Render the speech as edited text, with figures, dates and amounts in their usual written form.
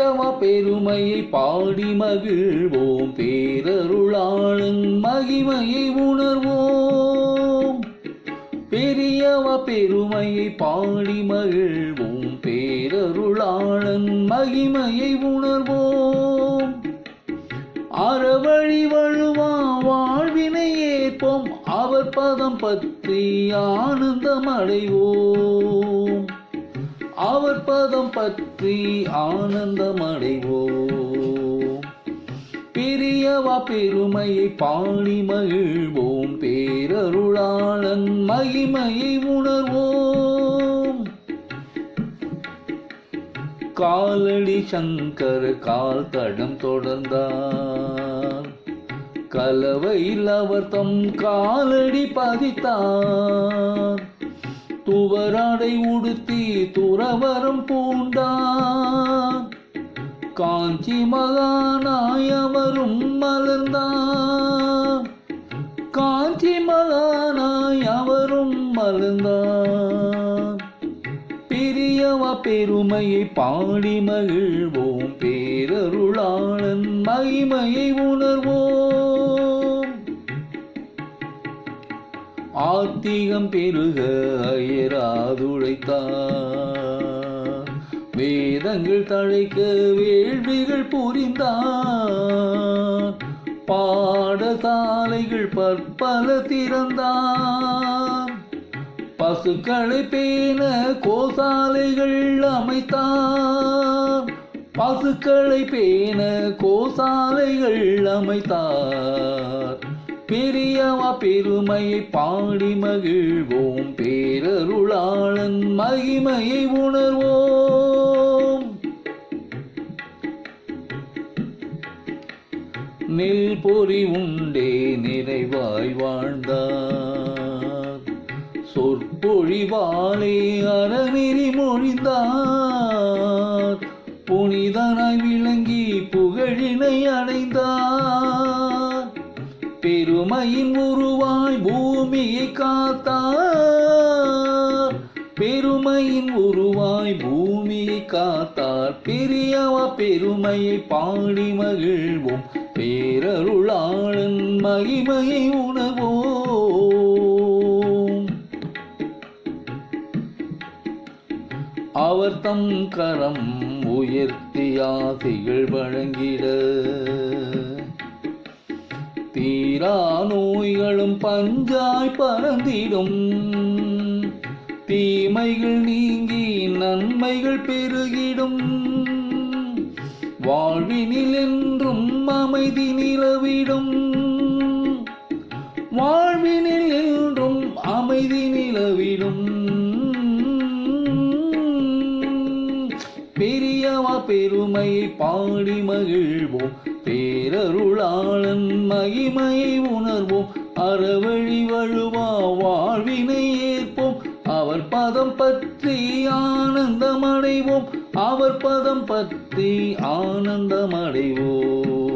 பெரியவா பெருமையை பாடி மகிழ்வோம், பேரருளாளன் மகிமையை உணர்வோம். பெரியவா பெருமையை பாடி மகிழ்வோம், பேரருளாளன் மகிமையை உணர்வோம். அறவழி வழுவா வாழ்வினை ஏற்போம், அவர் பதம் பற்றி ஆனந்தம் அடைவோம். அவர் பதம் பற்றி ஆனந்தம் அடைவோம். பெரியவா பெருமையை பாடி மகிழ்வோம், பேரருளாளன் மகிமையை உணர்வோம். காலடி சங்கர கால் தடம் தொடர்ந்தார், கலவையில் அவர் தம் காலடி பதித்தார். துவராடை உடுத்தி துறவரம் பூண்டார், காஞ்சி மகானாய் அவரும் மலர்ந்தார். காஞ்சி மகானாய் அவரும் மலர்ந்தார். பெரியவா பெருமையை பாடி மகிழ்வோம், பேரருளாளன் மகிமையை உணர்வோம். ஆத்திகம் பெருக அயராதுழைத்தார், வேதங்கள் தழைக்க வேள்விகள் புரிந்தார். பாடசாலைகள் பற்பல திறந்தார், பசுக்களை பேண கோசாலைகள் அமைத்தார். பசுக்களை பேண கோசாலைகள் அமைத்தார். பெரியவா பெருமையை பாடி மகிழ்வோம், பேரருளாளன் மகிமையை உணர்வோம். நெல் பொறி உண்டே நிறைவாய் வாழ்ந்தார், சொற்பொழிவாலே அறநெறி மொழிந்தார். புனிதனாய் விளங்கி புகழினை அடைந்தார். பெருமையின் உருவாய் பூமியை காத்தார். பெருமையின் உருவாய் பூமியை காத்தார். பெரியவா பெருமையை பாடி மகிழ்வோம், பேரருளாளன் மகிமையை உணர்வோம். அவர் தம் கரம் உயர்த்தி ஆசைகள் வழங்கிட, தீரா நோய்களும் பஞ்சாய் பறந்திடும். தீமைகள் நீங்கி நன்மைகள் பெருகிடும். வாழ்வினில் என்றும் அமைதி நிலவிடும். வாழ்வினில் என்றும் அமைதி நிலவிடும். பெரியவா பெருமையை பாடி மகிழ்வோம், பேரருளாளன் மகிமையை உணர்வோம். அறவழி வழுவா வாழ்வினை ஏற்போம், அவர் பதம் பற்றி ஆனந்தம் அடைவோம். அவர் பதம் பற்றி ஆனந்தம் அடைவோம்.